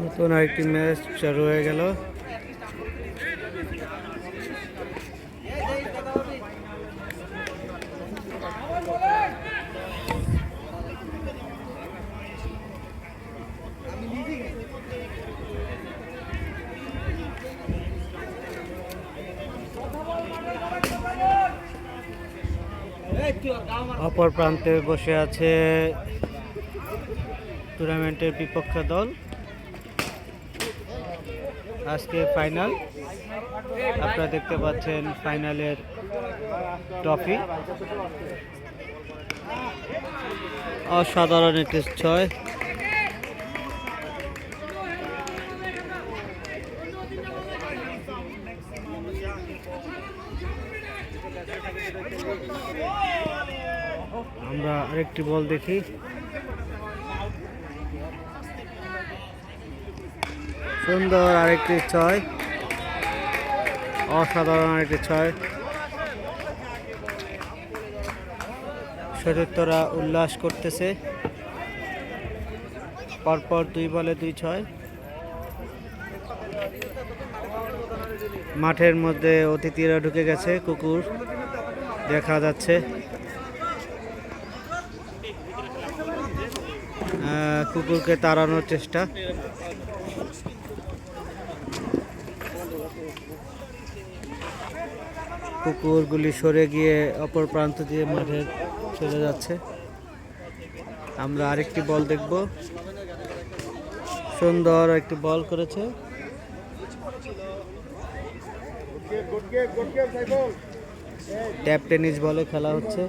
নতুন আরেকটি ম্যাচ চালু হয়ে গেল। অপর প্রান্তে বসে আছে টুর্নামেন্টের বিপক্ষ দল। আজকে ফাইনাল, আপনারা দেখতে পাচ্ছেন ফাইনালের ট্রফি। অসাধারণ একটি ছয়। আমরা আরেকটি বল দেখি। সুন্দর আরেকটি ছয়, অসাধারণ আরেকটি ছয়। সতীর্থরা উল্লাস করতেছে। পরপর 2 বলে 2 ছয়। মাঠের মধ্যে অতিথিরা ঢুকে গেছে, কুকুর দেখা যাচ্ছে। কুকুরকে তাড়ানোর চেষ্টা। কুকুরগুলি সরে গিয়ে অপর প্রান্ত দিয়ে মাঠে চলে যাচ্ছে। আমরা আরেকটি বল দেখব। সুন্দর একটি বল করেছে। ট্যাপ টেনিস বলে খেলা হচ্ছে।